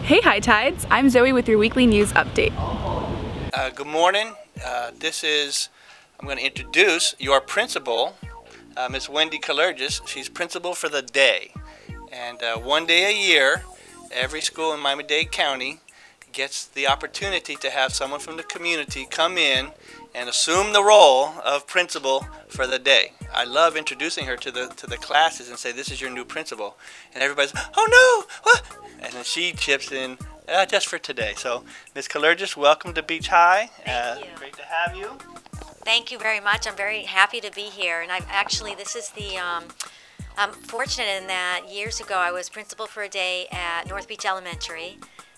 Hey High Tides, I'm Zoe with your weekly news update. Good morning. I'm going to introduce your principal, Miss Wendy Kalergis. She's principal for the day. And one day a year, every school in Miami-Dade County gets the opportunity to have someone from the community come in and assume the role of principal for the day. I love introducing her to the classes and say, this is your new principal. And everybody's, oh no, what? And then she chips in, just for today. So, Ms. Kalergis, welcome to Beach High. Thank you. Great to have you. Thank you very much. I'm very happy to be here. And this is the, I'm fortunate in that years ago I was principal for a day at North Beach Elementary,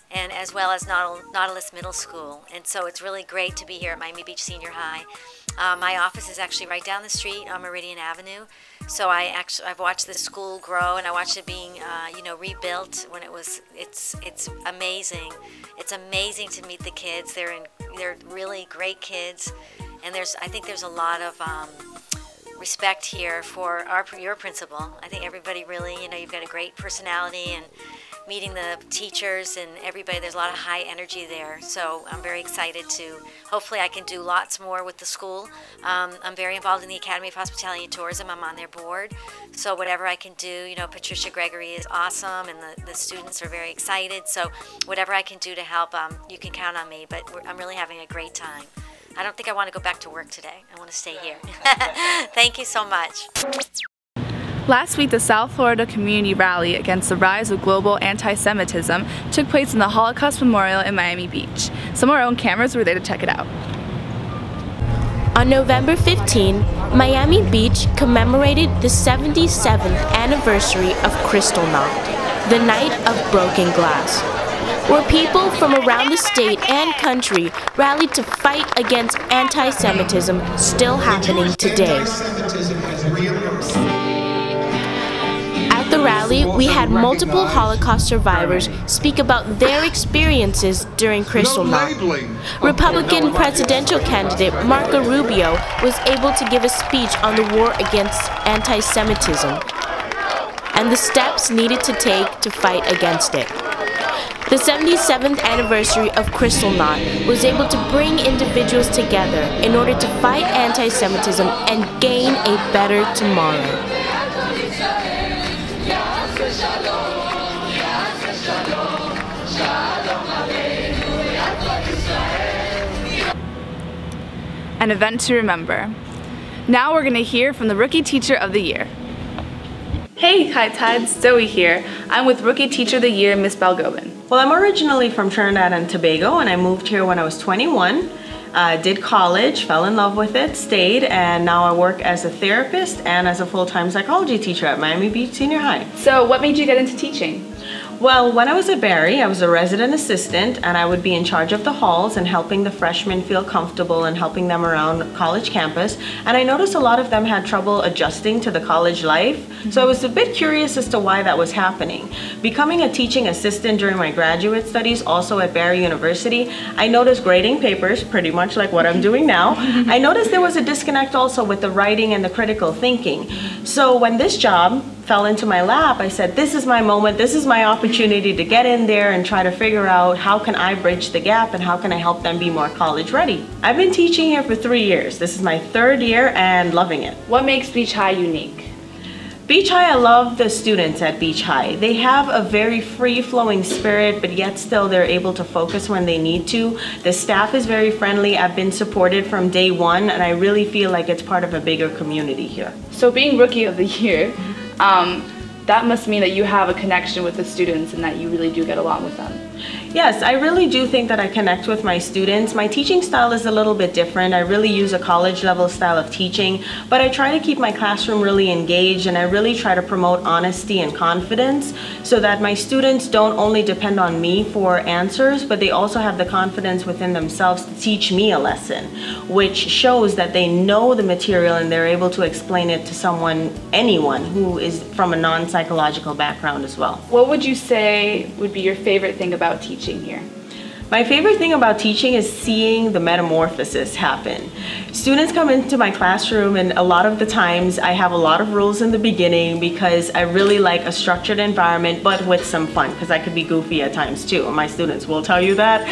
and as well as Nautilus Middle School. And so it's really great to be here at Miami Beach Senior High. My office is actually right down the street on Meridian Avenue. So I've watched the school grow, and I watched it being rebuilt when it's amazing. It's amazing to meet the kids. They're really great kids, and I think there's a lot of respect here for your principal. I think everybody really, you've got a great personality, and meeting the teachers and everybody, there's a lot of high energy there. So I'm very excited to, hopefully I can do lots more with the school. I'm very involved in the Academy of Hospitality and Tourism. I'm on their board. So whatever I can do, Patricia Gregory is awesome, and the students are very excited. So whatever I can do to help, you can count on me. But I'm really having a great time. I don't think I want to go back to work today. I want to stay here. Thank you so much. Last week, the South Florida Community Rally against the rise of global anti-Semitism took place in the Holocaust Memorial in Miami Beach. Some of our own cameras were there to check it out. On November 15, Miami Beach commemorated the 77th anniversary of Kristallnacht, the Night of Broken Glass, where people from around the state and country rallied to fight against anti-Semitism still happening today. At the rally, we had multiple Holocaust survivors speak about their experiences during Kristallnacht. Republican presidential candidate Marco Rubio was able to give a speech on the war against anti-Semitism and the steps needed to take to fight against it. The 77th anniversary of Kristallnacht was able to bring individuals together in order to fight anti-Semitism and gain a better tomorrow. An event to remember. Now we're going to hear from the Rookie Teacher of the Year. Hey High Tides, Zoe here. I'm with Rookie Teacher of the Year, Miss Balgobin. Well, I'm originally from Trinidad and Tobago, and I moved here when I was 21. Did college, fell in love with it, stayed, and now I work as a therapist and as a full-time psychology teacher at Miami Beach Senior High. So what made you get into teaching? Well, when I was at Barry, I was a resident assistant, and I would be in charge of the halls and helping the freshmen feel comfortable and helping them around college campus. And I noticed a lot of them had trouble adjusting to the college life. So I was a bit curious as to why that was happening. Becoming a teaching assistant during my graduate studies, also at Barry University, I noticed grading papers, pretty much like what I'm doing now. I noticed there was a disconnect also with the writing and the critical thinking. So when this job fell into my lap, I said, this is my moment, this is my opportunity to get in there and try to figure out how can I bridge the gap and how can I help them be more college ready. I've been teaching here for 3 years. This is my 3rd year and loving it. What makes Beach High unique? Beach High, I love the students at Beach High. They have a very free-flowing spirit, but yet still they're able to focus when they need to. The staff is very friendly. I've been supported from day one, and I really feel like it's part of a bigger community here. So being Rookie of the Year, that must mean that you have a connection with the students and that you really do get along with them. Yes, I really do think that I connect with my students. My teaching style is a little bit different. I really use a college level style of teaching, but I try to keep my classroom really engaged, and I really try to promote honesty and confidence so that my students don't only depend on me for answers, but they also have the confidence within themselves to teach me a lesson, which shows that they know the material and they're able to explain it to someone, anyone who is from a non-psychological background as well. What would you say would be your favorite thing about teaching here? My favorite thing about teaching is seeing the metamorphosis happen. Students come into my classroom, and a lot of the times I have a lot of rules in the beginning because I really like a structured environment, but with some fun, because I could be goofy at times too. My students will tell you that.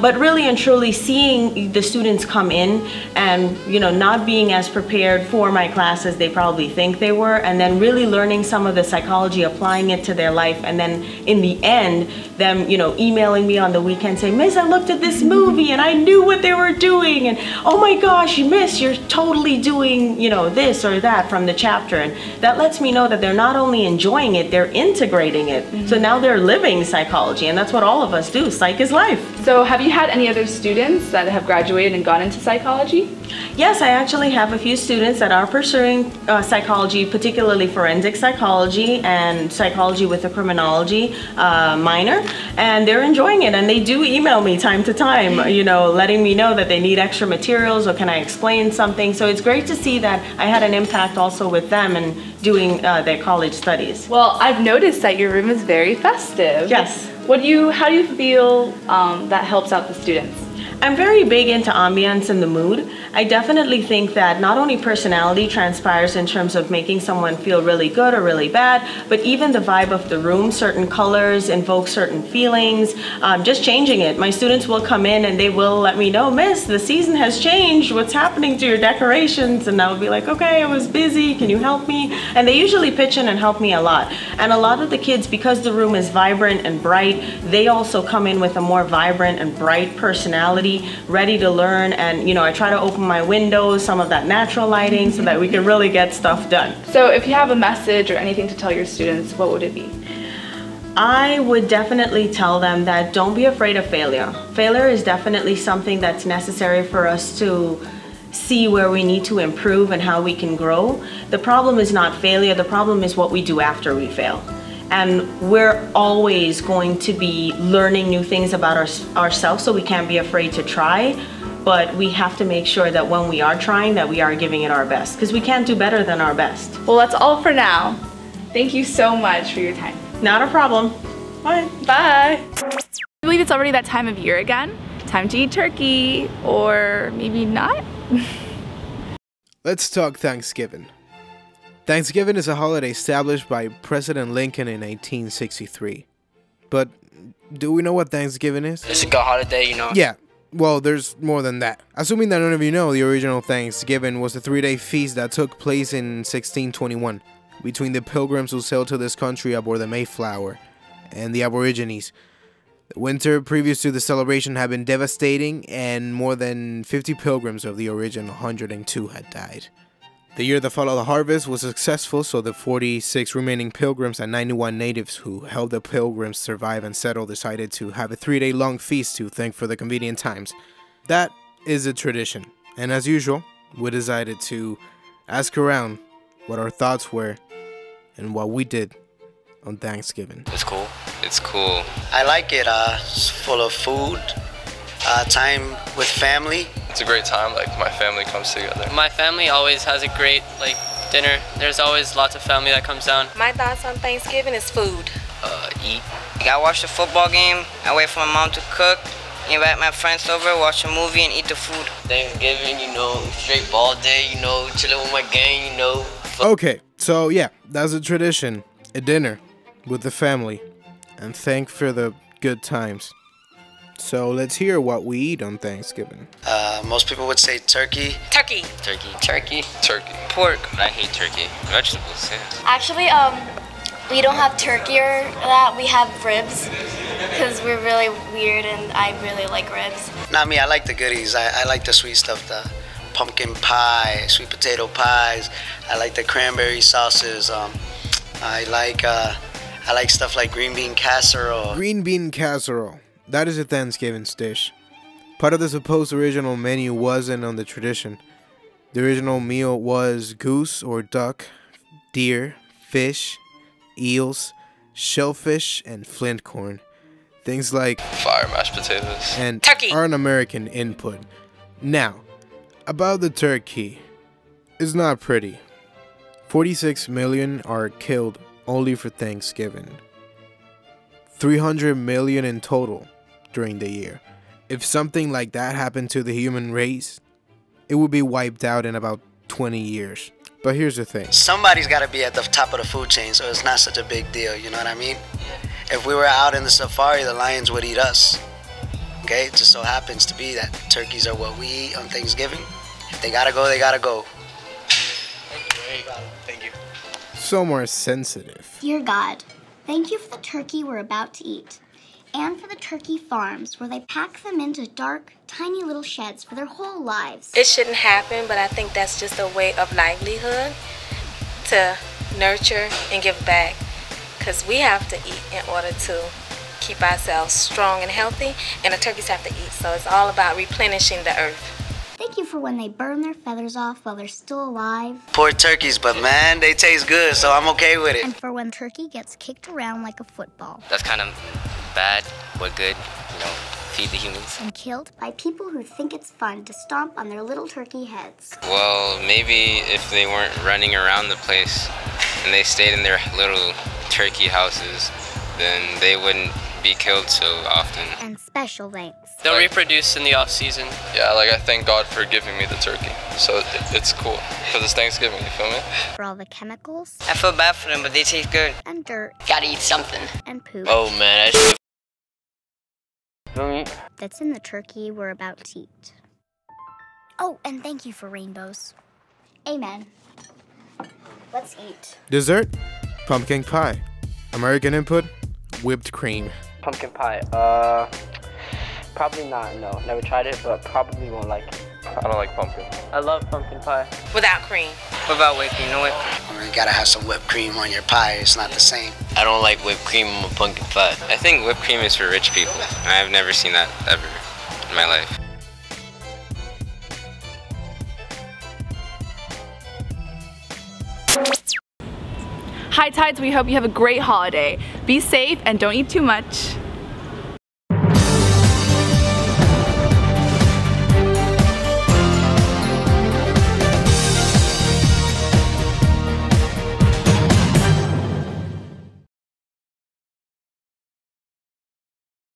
But really and truly seeing the students come in and, you know, not being as prepared for my class as they probably think they were, and then really learning some of the psychology, applying it to their life, and then in the end, them, you know, emailing me on the weekend saying, Miss, I looked at this movie and I knew what they were doing, and oh my gosh, Miss, you're totally doing, you know, this or that from the chapter. And that lets me know that they're not only enjoying it, they're integrating it. So now they're living psychology, and that's what all of us do. Psych is life. So have you had any other students that have graduated and gone into psychology? Yes, I actually have a few students that are pursuing psychology, particularly forensic psychology and psychology with a criminology minor, and they're enjoying it, and they do email me time to time, you know, letting me know that they need extra materials or can I explain something. So it's great to see that I had an impact also with them and doing their college studies. Well, I've noticed that your room is very festive. Yes. How do you feel that helps out the students? I'm very big into ambience and the mood. I definitely think that not only personality transpires in terms of making someone feel really good or really bad, but even the vibe of the room, certain colors invoke certain feelings, just changing it. My students will come in and they will let me know, Miss, the season has changed, what's happening to your decorations? And I'll be like, okay, I was busy, can you help me? And they usually pitch in and help me a lot. And a lot of the kids, because the room is vibrant and bright, they also come in with a more vibrant and bright personality, ready to learn. And you know, I try to open my windows, some of that natural lighting, so that we can really get stuff done. So if you have a message or anything to tell your students, what would it be? I would definitely tell them that don't be afraid of failure. Failure is definitely something that's necessary for us to see where we need to improve and how we can grow. The problem is not failure, the problem is what we do after we fail. And we're always going to be learning new things about ourselves, so we can't be afraid to try. But we have to make sure that when we are trying, that we are giving it our best, because we can't do better than our best. Well, that's all for now. Thank you so much for your time. Not a problem. Bye. Bye. I believe it's already that time of year again. Time to eat turkey, or maybe not. Let's talk Thanksgiving. Thanksgiving is a holiday established by President Lincoln in 1863. But do we know what Thanksgiving is? It's a good holiday, you know. Yeah, well, there's more than that. Assuming that none of you know, the original Thanksgiving was a 3-day feast that took place in 1621 between the Pilgrims who sailed to this country aboard the Mayflower and the Aborigines. The winter previous to the celebration had been devastating, and more than 50 pilgrims of the original 102 had died. The year that followed the harvest was successful, so the 46 remaining pilgrims and 91 natives who helped the pilgrims survive and settle decided to have a 3-day long feast to thank for the convenient times. That is a tradition, and as usual, we decided to ask around what our thoughts were and what we did on Thanksgiving. It's cool. It's cool. I like it. It's full of food, time with family. It's a great time, like my family comes together. My family always has a great dinner. There's always lots of family that comes down. My thoughts on Thanksgiving is food. Eat. I watch the football game, I wait for my mom to cook, invite my friends over, watch a movie and eat the food. Thanksgiving, you know, straight ball day, you know, chilling with my gang, you know. Okay, so yeah, that's a tradition, a dinner with the family, and thank for the good times. So let's hear what we eat on Thanksgiving. Most people would say turkey. Turkey. Turkey. Turkey. Turkey. Pork. I hate turkey. Vegetables, yeah. Actually, we don't have turkey or that. We have ribs because we're really weird and I really like ribs. Not me, I like the goodies. I like the sweet stuff, the pumpkin pie, sweet potato pies. I like the cranberry sauces. I like stuff like green bean casserole. Green bean casserole. That is a Thanksgiving dish. Part of the supposed original menu wasn't on the tradition. The original meal was goose or duck, deer, fish, eels, shellfish, and flint corn. Things like fire mashed potatoes and turkey are an American input. Now, about the turkey, it's not pretty. 46 million are killed only for Thanksgiving. 300 million in total during the year. If something like that happened to the human race, it would be wiped out in about 20 years. But here's the thing. Somebody's got to be at the top of the food chain, so it's not such a big deal, you know what I mean? If we were out in the safari, the lions would eat us. Okay? It just so happens to be that turkeys are what we eat on Thanksgiving. If they gotta go, they gotta go. Thank you. So more sensitive. Dear God, thank you for the turkey we're about to eat, and for the turkey farms where they pack them into dark, tiny little sheds for their whole lives. It shouldn't happen, but I think that's just a way of livelihood to nurture and give back, because we have to eat in order to keep ourselves strong and healthy, and the turkeys have to eat, so it's all about replenishing the earth. Thank you for when they burn their feathers off while they're still alive. Poor turkeys, but man, they taste good, so I'm okay with it. And for when turkey gets kicked around like a football. That's kind of bad, but good, feed the humans. And killed by people who think it's fun to stomp on their little turkey heads. Well, maybe if they weren't running around the place and they stayed in their little turkey houses, then they wouldn't be killed so often. And special thanks. They'll reproduce in the off season. Yeah, like I thank God for giving me the turkey. So it's cool, because it's Thanksgiving, you feel me? For all the chemicals. I feel bad for them, but they taste good. And dirt. Gotta eat something. And poop. Oh man, I should. That's in the turkey we're about to eat. Oh, and thank you for rainbows. Amen. Let's eat. Dessert? Pumpkin pie. American input? Whipped cream. Pumpkin pie. Probably not, no. Never tried it, but probably won't like it. I don't like pumpkin. I love pumpkin pie. Without cream. Without whipped cream, no whipped cream. You gotta have some whipped cream on your pie. It's not the same. I don't like whipped cream on my pumpkin pie. I think whipped cream is for rich people. I've never seen that ever in my life. High Tides, we hope you have a great holiday. Be safe and don't eat too much.